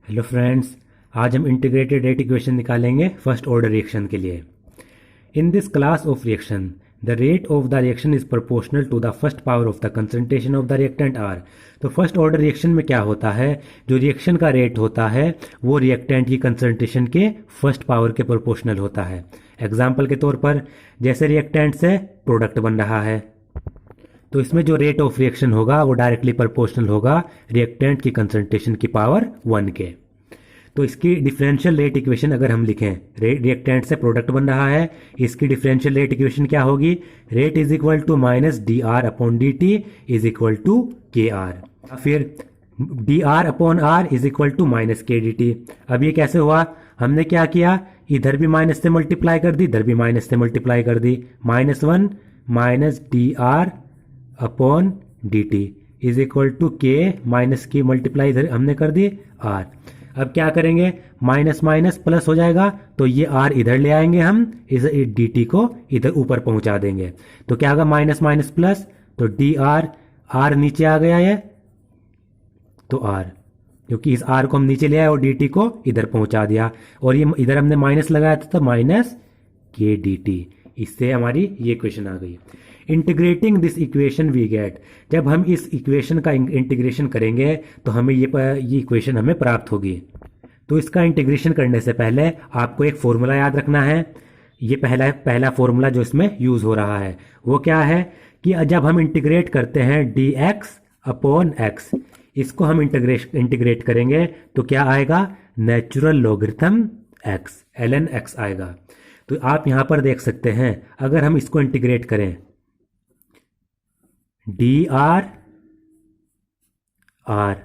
Hello friends, आज हम integrated rate equation निकालेंगे फर्स्ट ऑर्डर रिएक्शन के लिए। In this class of reaction the rate of the reaction is proportional to the first power of the concentration of the reactant R. तो first order reaction में क्या होता है, जो reaction का रेट होता है वो रिएक्टेंट की कंसंट्रेशन के फर्स्ट पावर के प्रोपोर्शनल होता है। एग्जाम्पल के तौर पर जैसे रिएक्टेंट से प्रोडक्ट बन रहा है तो इसमें जो रेट ऑफ रिएक्शन होगा वो डायरेक्टली प्रोपोर्शनल होगा रिएक्टेंट की कंसंट्रेशन की पावर 1 के। तो इसकी डिफरेंशियल रेट इक्वेशन अगर हम लिखें, रिएक्टेंट से प्रोडक्ट बन रहा है, इसकी डिफरेंशियल रेट इक्वेशन क्या होगी, rate is equal to minus d R upon d t is equal to k R, फिर d R upon R is equal to minus k d t. अब ये कैसे हुआ, हमने क्या किया, इधर भी माइनस से मल्टीप्लाई कर दी, इधर भी माइनस से मल्टीप्लाई कर दी, -1 minus d R upon d t is equal to k minus की मल्टीप्लाई इधर हमने कर दी आर। अब क्या करेंगे, माइनस माइनस प्लस हो जाएगा, तो ये आर इधर ले आएंगे हम, इस डी टी को इधर ऊपर पहुंचा देंगे, तो क्या होगा माइनस माइनस प्लस, तो डी आर, आर नीचे आ गया है तो आर, क्योंकि इस आर को हम नीचे ले आए और डी टी को इधर पहुंचा दिया, और ये इधर हमने माइनस लगाया था तो माइनस के डी टी। इससे हमारी ये इक्वेशन आ गई। Integrating this equation we get, जब हम इस इक्वेशन का इंटीग्रेशन करेंगे तो हमें ये इक्वेशन हमें प्राप्त होगी। तो इसका इंटीग्रेशन करने से पहले आपको एक फॉर्मूला याद रखना है। ये पहला फॉर्मूला जो इसमें यूज हो रहा है वो क्या है कि जब हम इंटीग्रेट करते हैं डी एक्स अपॉन एक्स, इसको हम इंटीग्रेट करेंगे तो क्या आएगा, natural logarithm x ln x आएगा। तो आप यहां पर देख सकते हैं, अगर हम इसको इंटीग्रेट करें d R R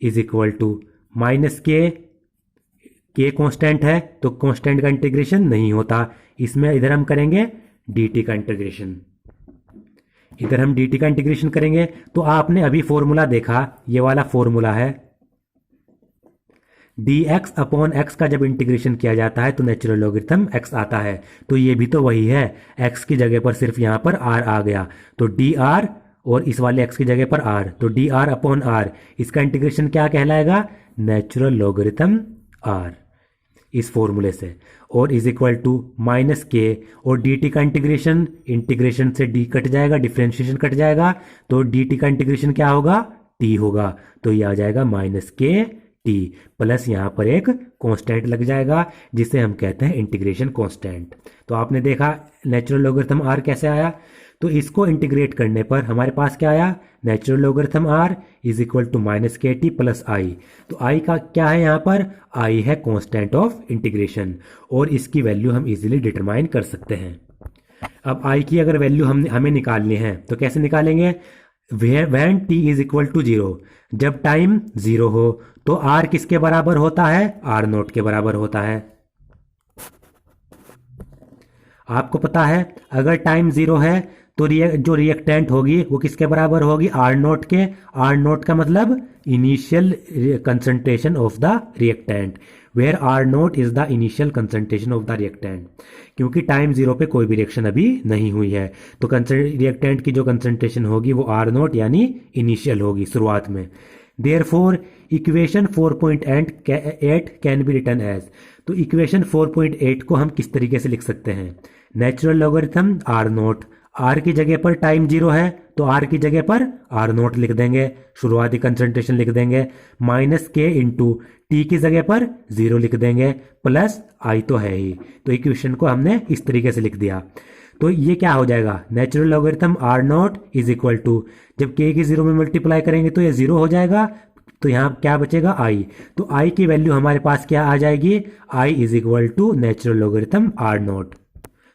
is equal to minus k constant है तो कॉन्स्टेंट का इंटीग्रेशन नहीं होता, इसमें इधर हम करेंगे डी टी का इंटीग्रेशन, इधर हम डी टी का इंटीग्रेशन करेंगे। तो आपने अभी फॉर्मूला देखा, ये वाला फॉर्मूला है, डी एक्स अपॉन एक्स का जब इंटीग्रेशन किया जाता है तो नेचुरल लॉगरिथम एक्स आता है, तो ये भी तो वही है, एक्स की जगह पर सिर्फ यहां पर आर आ गया, तो डी आर और इस वाले एक्स की जगह पर आर, तो डी आर अपॉन आर, इसका इंटीग्रेशन क्या कहलाएगा, नेचुरल लॉगरिथम आर, इस फॉर्मूले से, और इज इक्वल टू माइनस के, और डी टी का इंटीग्रेशन से डी कट जाएगा, डिफ्रेंशिएशन कट जाएगा, तो डी टी का इंटीग्रेशन क्या होगा, टी होगा, तो ये आ जाएगा माइनस के टी, प्लस यहां पर एक कांस्टेंट लग जाएगा जिसे हम कहते हैं इंटीग्रेशन कांस्टेंट। तो आपने देखा नेचुरल लॉगरिथम आर कैसे आया, तो इसको इंटीग्रेट करने पर हमारे पास क्या आया, natural logarithm R is equal to minus k t plus I. तो आई का क्या है, यहाँ पर आई है कांस्टेंट ऑफ इंटीग्रेशन, और इसकी वैल्यू हम इजीली डिटरमाइन कर सकते हैं। अब आई की अगर वैल्यू हमें निकालनी है तो कैसे निकालेंगे, when t is equal to 0, जब टाइम 0 हो तो आर किसके बराबर होता है, आर नोट के बराबर होता है। आपको पता है अगर टाइम 0 है तो जो रिएक्टेंट होगी वो किसके बराबर होगी, आर नोट के। आर नोट का मतलब initial concentration of the reactant, where R naught is the initial concentration of the reactant, क्योंकि टाइम 0 पे कोई भी रिएक्शन अभी नहीं हुई है, तो रिएक्टेंट की जो कंसंट्रेशन होगी वो आर नोट यानी इनिशियल होगी शुरुआत में। Therefore equation 4.8 can be written as, तो इक्वेशन 4.8 को हम किस तरीके से लिख सकते हैं, natural logarithm R naught, R की जगह पर टाइम 0 है तो आर की जगह पर आर नोट लिख देंगे, शुरुआती कंसंट्रेशन लिख देंगे, माइनस के इंटू टी की जगह पर 0 लिख देंगे, प्लस आई तो है ही, तो इक्वेशन को हमने इस तरीके से लिख दिया। तो ये क्या हो जाएगा, natural logarithm R naught is equal to, जब के की 0 में मल्टीप्लाई करेंगे तो ये 0 हो जाएगा, तो यहाँ क्या बचेगा आई, तो आई की वैल्यू हमारे पास क्या आ जाएगी, I is equal to natural logarithm R naught.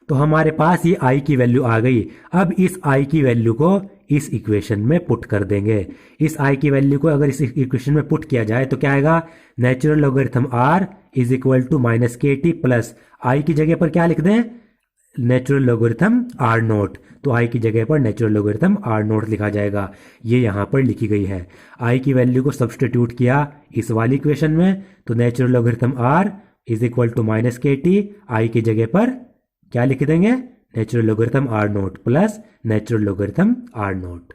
तो हमारे पास ये आई की वैल्यू आ गई। अब इस आई की वैल्यू को इस इक्वेशन में पुट कर देंगे, इस आई की वैल्यू को अगर इस इक्वेशन में पुट किया जाए तो क्या आएगा, natural logarithm R is equal to minus k t plus I की जगह पर क्या लिख दें, नेचुरल लॉगरिथम आर नोट, तो आई की जगह पर नेचुरल लॉगरिथम आर नोट लिखा जाएगा, ये यहाँ पर लिखी गई है। आई की वैल्यू को सब्सटीट्यूट किया इस वाली इक्वेशन में, तो natural logarithm R is equal to minus k t, I की जगह पर क्या लिख देंगे, natural logarithm R naught plus natural logarithm R naught.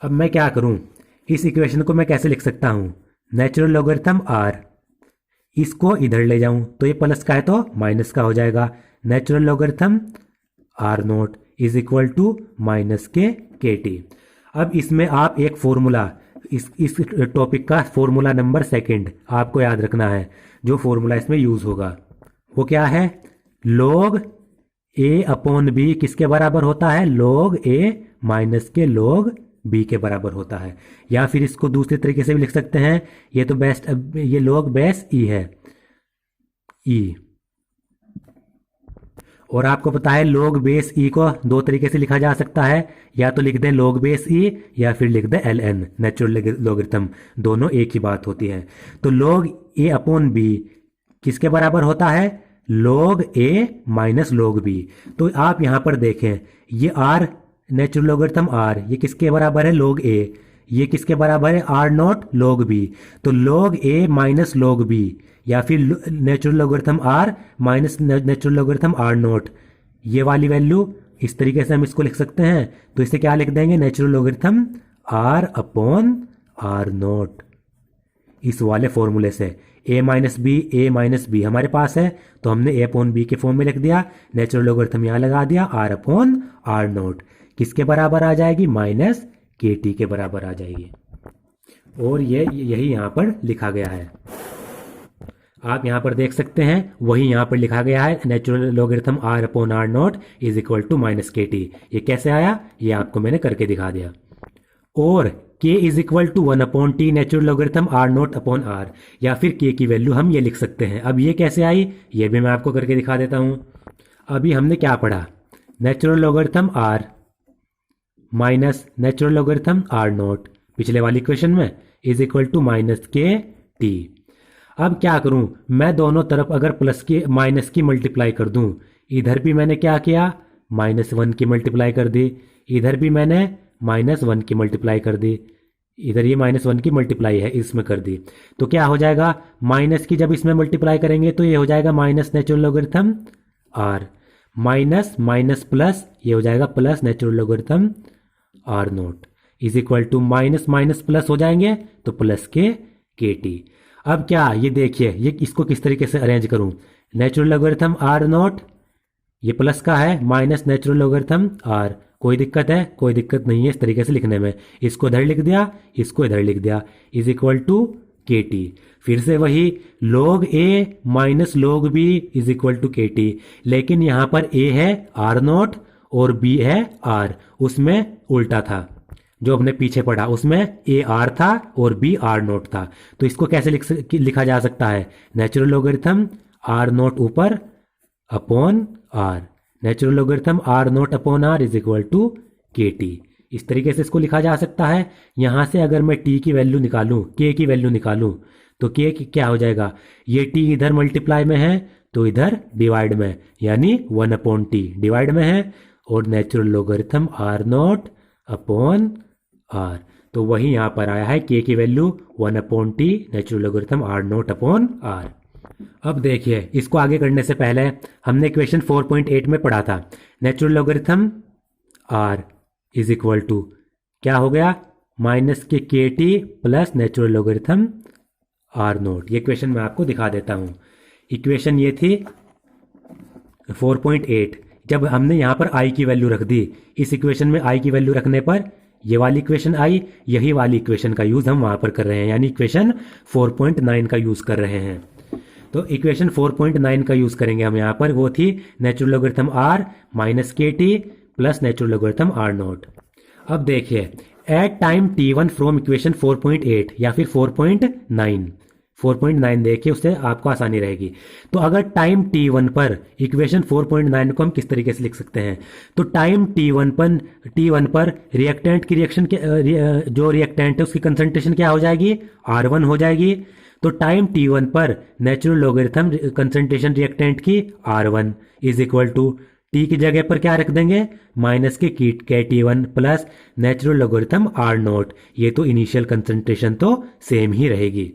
अब मैं क्या करूं, इस इक्वेशन को मैं कैसे लिख सकता हूं, नेचुरल लॉगरिथम आर, इसको इधर ले जाऊं तो ये प्लस का है तो माइनस का हो जाएगा। Natural logarithm R naught is equal to minus k t. अब इसमें आप एक फॉर्मूला, इस टॉपिक का फॉर्मूला नंबर सेकंड आपको याद रखना है। जो फॉर्मूला इसमें यूज होगा वो क्या है? लॉग ए अपॉन बी किसके बराबर होता है? लॉग ए माइनस के लॉग बी के बराबर होता है। या फिर इसको दूसरे तरीके से भी लिख सकते हैं, ये तो बेस्ट, ये लॉग बेस ई है, ई। और आपको पता है लॉग बेस ई को दो तरीके से लिखा जा सकता है, या तो लिख दें log बेस ई या फिर लिख दें ln, नेचुरल लॉगरिथम, दोनों एक ही बात होती है। तो log a अपॉन बी किसके बराबर होता है? log a minus log b। तो आप यहां पर देखें, ये r नेचुरल लॉगरिथम r, ये किसके बराबर है? log a। ये किसके बराबर है? r not log b। तो log a minus log b या फिर natural logarithm r minus natural logarithm r naught, ये वाली वैल्यू इस तरीके से हम इसको लिख सकते हैं। तो इसे क्या लिख देंगे? Natural logarithm r upon r not, इस वाले फॉर्मूले से। a माइनस बी हमारे पास है तो हमने a अपॉन बी के फॉर्म में लिख दिया, नेचुरल लॉगरिथम यहाँ लगा दिया, r अपॉन r नॉट किसके बराबर आ जाएगी? माइनस के टी के बराबर आ जाएगी। और यही यहाँ पर लिखा गया है, आप यहाँ पर देख सकते हैं, वही यहाँ पर लिखा गया है, natural logarithm r upon r naught is equal to minus k t. ये कैसे आया ये आपको मैंने करके दिखा दिया। और k is equal to 1 upon t natural logarithm r naught upon r, या फिर k की वैल्यू हम ये लिख सकते हैं। अब ये कैसे आई ये भी मैं आपको करके दिखा देता हूँ। अभी हमने क्या पढ़ा? Natural logarithm r minus natural logarithm r not पिछले वाली इक्वेशन में is equal to minus k t. अब क्या करूं मैं? दोनों तरफ अगर प्लस की माइनस की मल्टीप्लाई कर दूं, इधर भी मैंने क्या किया? -1 की मल्टीप्लाई कर दी, इधर भी मैंने -1 की मल्टीप्लाई कर दी, इधर ये -1 की मल्टीप्लाई है इसमें कर दी। तो क्या हो जाएगा? माइनस की जब इसमें मल्टीप्लाई करेंगे तो ये हो जाएगा minus natural logarithm R, minus minus plus, ये हो जाएगा plus natural logarithm R naught is equal to minus minus plus हो जाएंगे तो प्लस के टी। अब क्या ये देखिए, ये इसको किस तरीके से अरेंज करूं? नेचुरल लॉगरिथम आर नॉट ये प्लस का है, माइनस नेचुरल लॉगरिथम आर, कोई दिक्कत है? कोई दिक्कत नहीं है इस तरीके से लिखने में। इसको इधर लिख दिया, इसको इधर लिख दिया, is equal to k t. फिर से वही log a minus log b is equal to k t, लेकिन यहां पर a है r नॉट और b है r, उसमें उल्टा था। जो हमने पीछे पढ़ा उसमें a r था और b r नॉट था। तो इसको कैसे लिखा जा सकता है? नेचुरल लॉगरिथम r नॉट ऊपर upon r, natural logarithm r naught upon r is equal to k t. इस तरीके से इसको लिखा जा सकता है। यहां से अगर मैं t की वैल्यू निकालूं, k की वैल्यू निकालूं, तो k क्या हो जाएगा? ये t इधर मल्टीप्लाई में है तो इधर डिवाइड में, यानी 1 अपॉन टी डिवाइड में है, और natural logarithm r naught upon r, तो वही यहां पर आया है k की value 1 upon t natural logarithm r naught upon r। अब देखिए, इसको आगे करने से पहले हमने इक्वेशन 4.8 में पढ़ा था, natural logarithm r is equal to क्या हो गया? Minus k t plus natural logarithm r naught. ये इक्वेशन मैं आपको दिखा देता हूं। इक्वेशन ये थी 4.8, जब हमने यहां पर i की वैल्यू रख दी, इस इक्वेशन में i की वैल्यू रखने पर ये वाली इक्वेशन आई, यही वाली इक्वेशन का यूज हम वहां पर कर रहे हैं, यानी इक्वेशन 4.9 का यूज कर रहे हैं। तो इक्वेशन 4.9 का यूज करेंगे हम यहाँ पर, वो थी natural logarithm r minus k t plus natural logarithm r not. अब देखिए, at time t1 from equation 4.8 या फिर 4.9 देखिए, उससे आपको आसानी रहेगी। तो अगर टाइम t1 पर इक्वेशन 4.9 को हम किस तरीके से लिख सकते हैं? तो टाइम t1 पर रिएक्टेंट की रिएक्शन के जो रिएक्टेंट है उसकी कंसंट्रेशन क्या हो जाएगी? R1 हो जाएगी। तो टाइम t1 पर नेचुरल लॉगरिथम कंसंट्रेशन रिएक्टेंट की R1 is equal to T की जगह पर क्या रख देंगे? Minus k t one plus natural logarithm R naught. ये तो इनिशियल कंसंट्रेशन तो सेम ही रहेगी,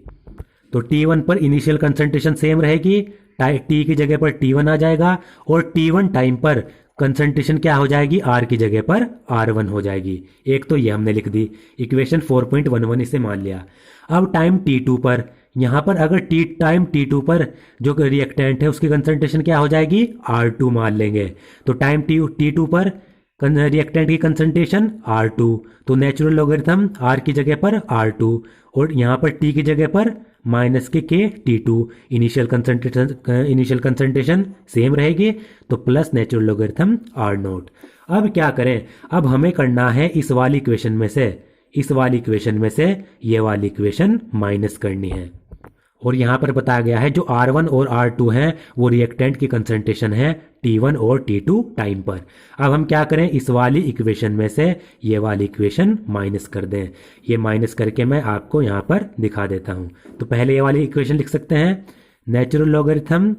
तो T1 पर इनिशियल कंसंट्रेशन सेम रहेगी, T की जगह पर T1 आ जाएगा, और T1 टाइम पर कंसंट्रेशन क्या हो जाएगी, आर की जगह पर R1 हो जाएगी। एक तो ये हमने लिख दी, इक्वेशन 4.11 इसे मान लिया। अब टाइम T2 पर, यहाँ पर अगर टाइम T2 पर जो रिएक्टेंट है उसकी कंसंट्रेशन क्या हो जाएगी, R2 मान लेंगे। तो टाइम T2 पर रिएक्टेंट की कंसंट्रेशन R2, तो नेचुरल लॉगरिथम R की जगह पर R2 और यहाँ पर T की जगह पर माइनस के T2। इनिशियल कंसंट्रेशन सेम रहेगी, तो प्लस नेचुरल लॉगरिथम R0। अब क्या करें, अब हमें करना है इस वाली इक्वेशन में से ये वाली इक्वेशन माइनस करनी है। और यहाँ पर बताया गया है जो R1 और R2 हैं वो रिएक्टेंट की कंसंट्रेशन है T1 और T2 टाइम पर। अब हम क्या करें, इस वाली इक्वेशन में से ये वाली इक्वेशन माइनस कर दें। ये माइनस करके मैं आपको यहाँ पर दिखा देता हूँ। तो पहले ये वाली इक्वेशन लिख सकते हैं, नेचुरल लॉगरिथम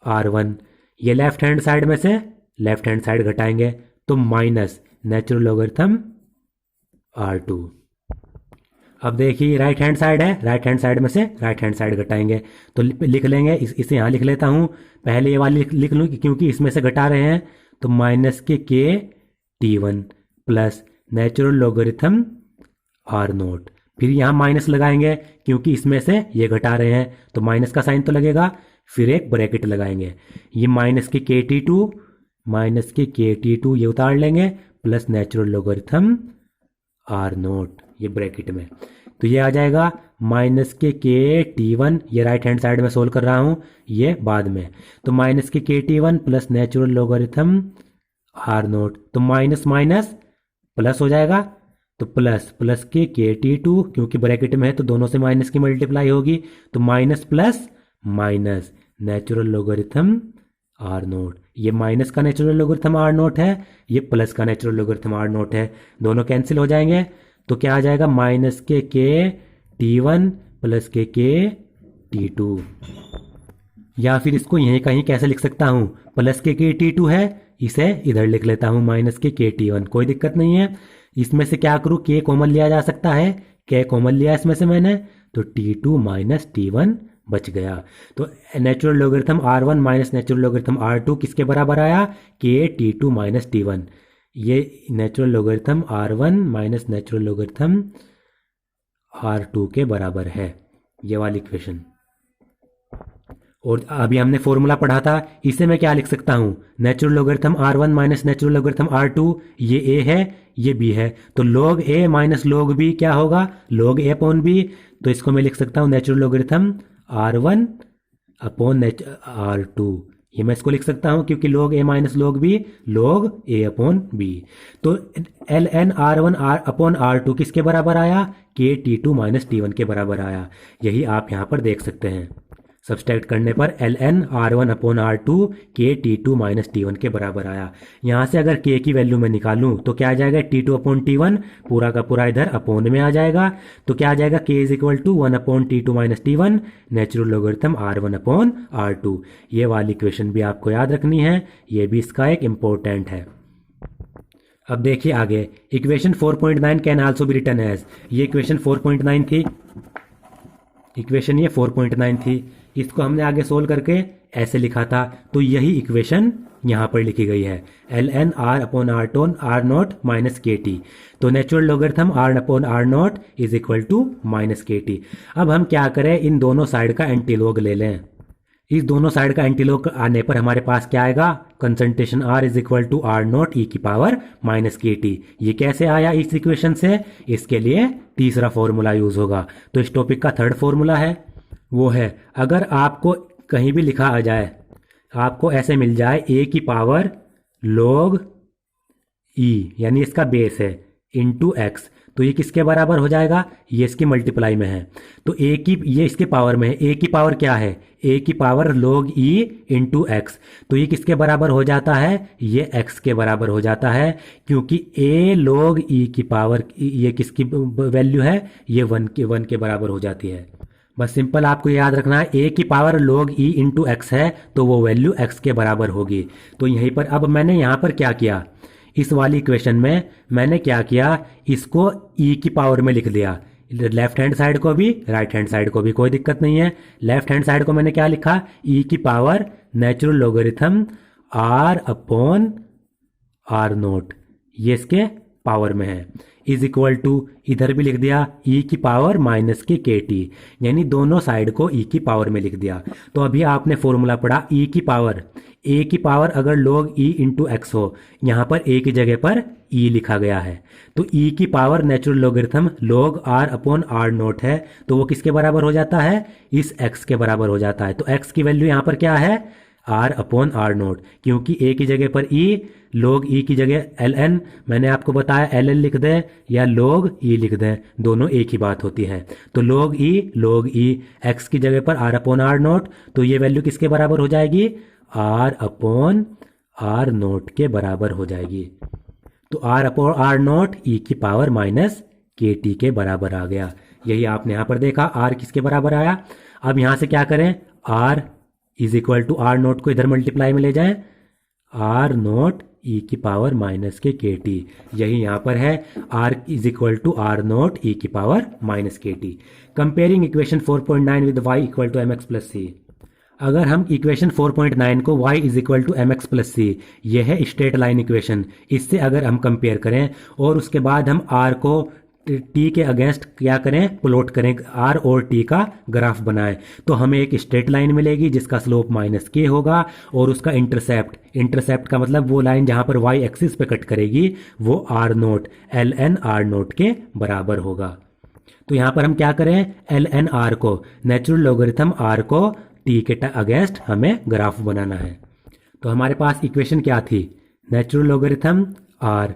R1, ये लेफ्ट हैंड साइड में से लेफ्ट हैंड साइड घटाएंगे तो माइनस नेचुरल लॉगरिथम R2। अब देखिए राइट हैंड साइड है, राइट हैंड साइड में से राइट हैंड साइड घटाएंगे तो लिख लेंगे, इसे यहाँ लिख लेता हूँ। पहले ये वाली लिख लूँ क्योंकि इसमें से घटा रहे हैं, तो माइनस के T1 plus natural logarithm R0। फिर यहाँ माइनस लगाएंगे क्योंकि इसमें से ये घटा रहे हैं तो माइनस का साइन तो लगेगा, फिर एक ब्रैकेट लगाएंगे। ये माइनस के KT2 ये उतार लेंगे प्लस नेचुरल लॉगरिथम R0 ये ब्रैकेट में। तो ये आ जाएगा माइनस के T1, ये राइट हैंड साइड में सोल्व कर रहा हूँ, ये बाद में। तो माइनस के T1 plus natural logarithm R0, तो माइनस माइनस प्लस हो जाएगा, तो प्लस के T2 क्योंकि ब्रैकेट में है तो दोनों से माइनस की मल्टीप्लाई होगी, तो minus plus minus natural logarithm R0। ये माइनस का नेचुरल लॉगरिथम R0 है, ये प्लस का नेचुरल लॉगरिथम R0 है, दोनों कैंसिल हो जाएंगे। तो क्या आ जाएगा, माइनस के T1 प्लस के T2। या फिर इसको यहीं कहीं कैसे लिख सकता हूँ, प्लस के T2 है, इसे इधर लिख लेता हूँ माइनस के T1, कोई दिक्कत नहीं है। इसमें से क्या करूँ, K कॉमन लिया जा सकता है, K कॉमन लिया इसमें से मैंने, तो T2 माइनस T1 बच गया। तो natural logarithm R1 minus natural logarithm R2 किसके बराबर आया, T2 माइनस T1। ये natural logarithm R1 minus natural logarithm R2 के बराबर है, ये वाली इक्वेशन। और अभी हमने फॉर्मूला पढ़ा था, इसे मैं क्या लिख सकता हूँ, natural logarithm R1 minus natural logarithm R2, ये A है ये B है, तो log A minus log B क्या होगा, log A अपॉन B। तो इसको मैं लिख सकता हूँ natural logarithm R1 upon R2, ये मैं इसको लिख सकता हूँ क्योंकि log A minus log B log A upon B। तो ln R1 अपॉन R2 किसके बराबर आया, T2 माइनस T1 के बराबर आया। यही आप यहाँ पर देख सकते हैं, सब्सट्रैक्ट करने पर ln R1 upon R2 T2 minus T1 के बराबर आया। यहाँ से अगर K की वैल्यू मैं निकालूँ तो क्या आ जाएगा, T2 अपॉन T1 पूरा का पूरा इधर अपॉन में आ जाएगा, तो क्या आ जाएगा, K is equal to 1 upon T2 minus T1 natural logarithm R1 upon R2। ये वाली इक्वेशन भी आपको याद रखनी है, ये भी इसका एक इम्पोर्टेंट है। अब देखिए आगे, equation 4.9 can also be written as, ये इक्वेशन 4.9 थी, इक्वेशन ये 4.9 थी, इसको हमने आगे सोल्व करके ऐसे लिखा था, तो यही इक्वेशन यहाँ पर लिखी गई है, ln R upon R0 minus KT। तो natural logarithm R upon R0 is equal to minus KT। अब हम क्या करें, इन दोनों साइड का एंटीलॉग ले लें। इस दोनों साइड का एंटीलॉग आने पर हमारे पास क्या आएगा, concentration R is equal to R0 e की पावर माइनस KT। ये कैसे आया इस इक्वेशन से, इसके लिए तीसरा फॉर्मूला यूज होगा। तो इस टॉपिक का थर्ड फॉर्मूला है, वो है अगर आपको कहीं भी लिखा आ जाए, आपको ऐसे मिल जाए A की पावर log E यानी इसका बेस है इंटू x, तो ये किसके बराबर हो जाएगा, ये इसकी मल्टीप्लाई में है, तो A की ये इसके पावर में है, A की पावर क्या है, A की power log E into x, तो ये किसके बराबर हो जाता है, ये x के बराबर हो जाता है, क्योंकि A log E की पावर ये किसकी वैल्यू है, ये 1 के बराबर हो जाती है। बस सिंपल आपको याद रखना है, A की power log E into x है तो वो वैल्यू x के बराबर होगी। तो यहीं पर अब मैंने यहाँ पर क्या किया, इस वाली इक्वेशन में मैंने क्या किया, इसको E की पावर में लिख दिया, लेफ्ट हैंड साइड को भी राइट हैंड साइड को भी, कोई दिक्कत नहीं है। लेफ्ट हैंड साइड को मैंने क्या लिखा, E की power natural logarithm R upon R naught, ये इसके पावर में है, इज इक्वल टू इधर भी लिख दिया ई की पावर माइनस के के टी, यानी दोनों साइड को ई की पावर में लिख दिया। तो अभी आपने फॉर्मूला पढ़ा ई की पावर, ए की पावर अगर log ई इंटू एक्स हो, यहाँ पर ए की जगह पर ई लिखा गया है, तो ई की power natural logarithm log R upon R naught है, तो वो किसके बराबर हो जाता है, इस एक्स के बराबर हो जाता है। तो एक्स की वैल्यू यहाँ पर क्या है, आर अपॉन आर नोट, क्योंकि ए की जगह पर ई, log ई की जगह एल एन, मैंने आपको बताया एल एन लिख दें या log ई लिख दें, दोनों एक ही बात होती है। तो log ई एक्स की जगह पर आर अपॉन आर नोट, तो ये वैल्यू किसके बराबर हो जाएगी, आर अपॉन आर नोट के बराबर हो जाएगी। तो are upon R naught e की पावर माइनस के टी के बराबर आ गया। यही आपने यहाँ पर देखा, आर किसके बराबर आया। अब यहाँ से क्या करें, R is equal to R naught को इधर मल्टीप्लाई में ले जाएं, आर नोट ई की पावर माइनस के टी, यही यहाँ पर है, R is equal to R naught e की power minus k t. Comparing equation 4.9 with y equal to m x plus c. अगर हम इक्वेशन 4.9 को y is equal to m x plus c, यह है स्ट्रेट लाइन इक्वेशन, इससे अगर हम compare करें और उसके बाद हम r को t के अगेंस्ट क्या करें, प्लॉट करें, r और t का ग्राफ बनाएं, तो हमें एक स्ट्रेट लाइन मिलेगी जिसका स्लोप माइनस के होगा और उसका इंटरसेप्ट का मतलब वो लाइन जहां पर y एक्सिस पे कट करेगी वो r naught l n R naught के बराबर होगा। तो यहां पर हम क्या करें, एल एन आर को, नेचुरल लॉगरिथम r को टी के अगेंस्ट हमें ग्राफ बनाना है। तो हमारे पास इक्वेशन क्या थी, natural logarithm R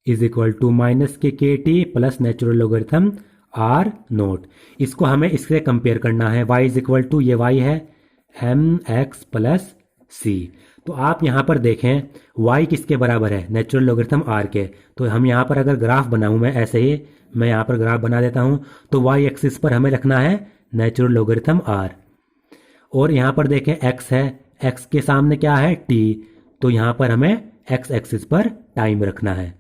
is equal to minus k t plus natural logarithm R naught, इसको हमें इससे कंपेयर करना है, y इज इक्वल टू ये y है एम एक्स प्लस सी। तो आप यहाँ पर देखें y किसके बराबर है, नेचुरल लॉगरिथम r के। तो हम यहाँ पर अगर ग्राफ बनाऊँ, मैं ऐसे ही मैं यहाँ पर ग्राफ बना देता हूँ, तो y एक्सिस पर हमें रखना है नेचुरल लॉगरिथम r, और यहाँ पर देखें x है, x के सामने क्या है t, तो यहाँ पर हमें x एक्सिस पर टाइम रखना है।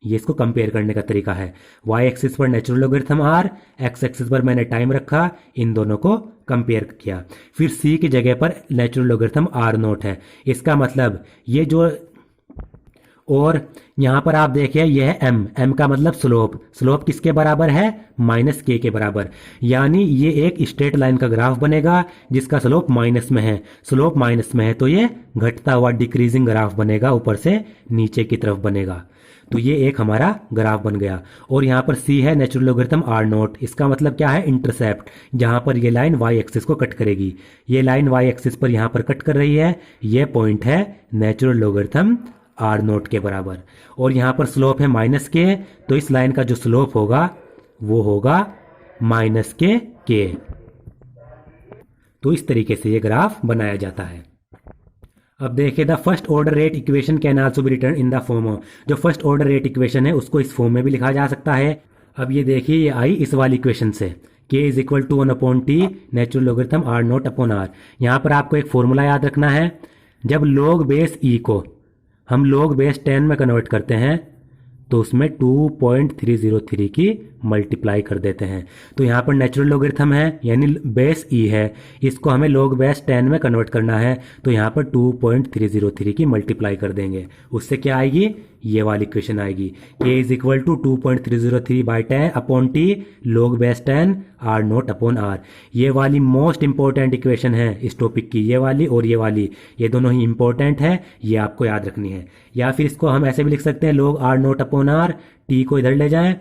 ये इसको कंपेयर करने का तरीका है, y एक्सिस पर natural logarithm r, x axis पर मैंने टाइम रखा, इन दोनों को कंपेयर किया। फिर c की जगह पर नेचुरल लॉगरिथम r नोट है, इसका मतलब ये जो, और यहाँ पर आप देखिए यह है m का मतलब स्लोप किसके बराबर है, माइनस के बराबर, यानी ये एक स्ट्रेट लाइन का ग्राफ बनेगा जिसका स्लोप माइनस में है, स्लोप माइनस में है तो ये घटता हुआ डिक्रीजिंग ग्राफ बनेगा, ऊपर से नीचे की तरफ बनेगा। तो ये एक हमारा ग्राफ बन गया। और यहाँ पर c है नेचुरल लॉगरिथम आर नोट, इसका मतलब क्या है, इंटरसेप्ट, जहाँ पर ये लाइन y एक्सिस को कट करेगी, ये लाइन y एक्सिस पर यहाँ पर कट कर रही है, ये पॉइंट है नेचुरल लॉगरिथम आर नोट के बराबर, और यहाँ पर स्लोप है माइनस के, तो इस लाइन का जो स्लोप होगा वो होगा माइनस के। तो इस तरीके से ये ग्राफ बनाया जाता है। अब देखिए, the first order rate equation can also B return in the form of, जो फर्स्ट ऑर्डर रेट इक्वेशन है उसको इस फॉर्म में भी लिखा जा सकता है। अब ये देखिए, ये आई इस वाली इक्वेशन से, k is equal to 1 upon t natural logarithm R naught upon R. यहाँ पर आपको एक फॉर्मूला याद रखना है, जब log बेस e को हम log बेस 10 में कन्वर्ट करते हैं तो उसमें 2.303 की मल्टीप्लाई कर देते हैं। तो यहाँ पर नेचुरल लॉगरिथम है यानी बेस e है, इसको हमें log बेस 10 में कन्वर्ट करना है, तो यहाँ पर 2.303 की मल्टीप्लाई कर देंगे, उससे क्या आएगी, ये वाली इक्वेशन आएगी, k is equal to 2.303 by 10 upon t log base 10 R naught upon R. ये वाली मोस्ट इंपॉर्टेंट इक्वेशन है इस टॉपिक की, ये वाली और ये वाली, ये दोनों ही इंपॉर्टेंट है, ये आपको याद रखनी है। या फिर इसको हम ऐसे भी लिख सकते हैं, log R naught upon R, t को इधर ले जाएं,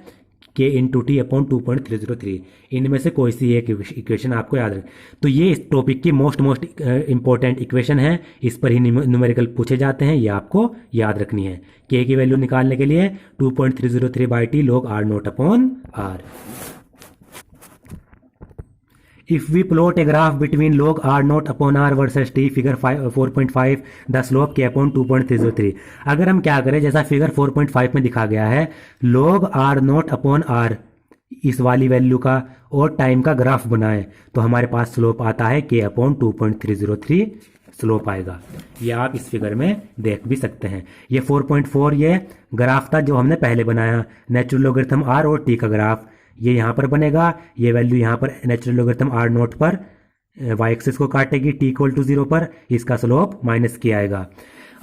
k इंटू टी अपॉन 2.303, इनमें से कोई सी एक इक्वेशन आपको याद रखें। तो ये इस टॉपिक की मोस्ट इंपॉर्टेंट इक्वेशन है, इस पर ही न्यूमेरिकल पूछे जाते हैं, ये आपको याद रखनी है। k की वैल्यू निकालने के लिए 2.303 by t log R naught upon R. If we plot a graph between log r naught upon r versus t figure 4.5 the slope k upon 2.303। अगर हम क्या करें, जैसा फिगर 4.5 में दिखा गया है, log r naught upon r इस वाली वैल्यू का और टाइम का ग्राफ बनाएं, तो हमारे पास स्लोप आता है k अपॉन 2.303 स्लोप आएगा। ये आप इस फिगर में देख भी सकते हैं। ये 4.4 ये ग्राफ था जो हमने पहले बनाया, नेचुरल लॉगरिथम r और t का ग्राफ, ये यहाँ पर बनेगा, ये वैल्यू यहाँ पर नेचुरल लॉगरिथम आर नोट पर y एक्सिस को काटेगी t इक्वल टू 0 पर, इसका स्लोप माइनस के आएगा।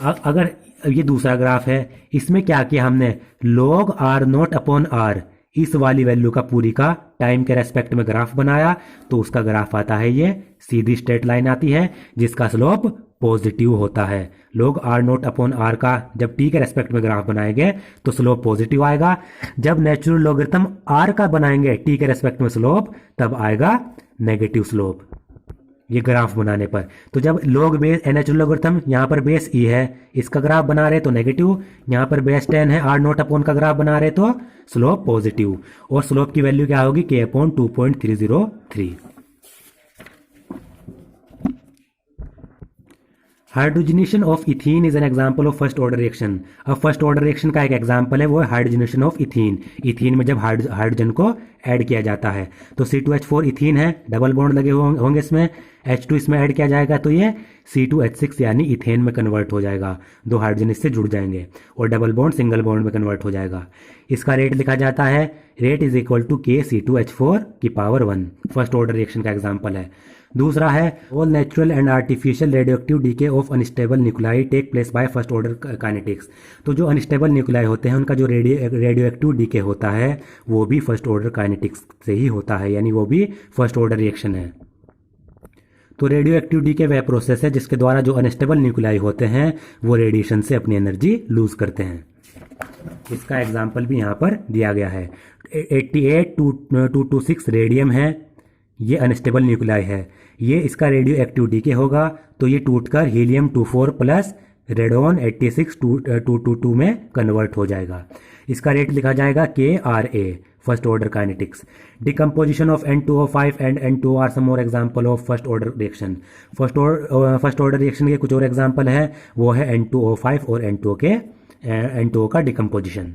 अगर ये दूसरा ग्राफ है, इसमें क्या किया हमने, log r naught upon r इस वाली वैल्यू का पूरी का टाइम के रेस्पेक्ट में ग्राफ बनाया, तो उसका ग्राफ आता है ये सीधी स्ट्रेट लाइन आती है जिसका स्लोप पॉजिटिव होता है। log r naught upon r का जब t के रेस्पेक्ट में ग्राफ बनाएंगे तो स्लोप पॉजिटिव आएगा, जब नेचुरल लॉगरिथम r का बनाएंगे t के रेस्पेक्ट में स्लोप, तब आएगा नेगेटिव स्लोप ये ग्राफ बनाने पर। तो जब log बेस नेचुरल लॉगरिथम यहाँ पर बेस e है, इसका ग्राफ बना रहे तो नेगेटिव, यहाँ पर बेस 10 है, r नॉट अपॉन का ग्राफ बना रहे तो स्लोप पॉजिटिव, और स्लोप की वैल्यू क्या होगी, k upon 2.303। Hydrogenation of ethene is an example of first order reaction. अब फर्स्ट ऑर्डर रिएक्शन का एक एग्जाम्पल है वो है हाइड्रोजनेशन ऑफ इथीन। इथीन में जब हाइड्रोजन को ऐड किया जाता है तो C2H4 इथीन है, डबल बॉन्ड लगे होंगे इसमें, H2 इसमें ऐड किया जाएगा तो ये C2H6 यानी इथेन में कन्वर्ट हो जाएगा, दो हाइड्रोजन इससे जुड़ जाएंगे और डबल बॉन्ड सिंगल बॉन्ड में कन्वर्ट हो जाएगा। इसका रेट लिखा जाता है rate is equal to K C2H4 की पावर 1, फर्स्ट ऑर्डर रिएक्शन का एग्जाम्पल है। दूसरा है all natural and artificial radioactive decay of unstable nuclei take place by first order kinetics. तो जो अनस्टेबल न्यूक्लाई होते हैं उनका जो रेडियोएक्टिव डीके होता है वो भी फर्स्ट ऑर्डर काइनेटिक्स से ही होता है, यानी वो भी फर्स्ट ऑर्डर रिएक्शन है। तो रेडियो एक्टिव डीके वह प्रोसेस है जिसके द्वारा जो अनस्टेबल न्यूक्लाई होते हैं वो रेडिएशन से अपनी एनर्जी लूज करते हैं। इसका एग्जाम्पल भी यहाँ पर दिया गया है। 88-226 रेडियम है, ये अनस्टेबल न्यूक्लाई है, ये इसका रेडियो एक्टिव डीके होगा तो ये टूटकर हीलियम 24 प्लस रेडोन 86-222 में कन्वर्ट हो जाएगा। इसका रेट लिखा जाएगा KRA, first order kinetics. Decomposition of N2O5 and N2O are some more example of first order reaction. First order reaction के कुछ और एग्जाम्पल है, वो है N2O5 और N2O का डिकम्पोजिशन।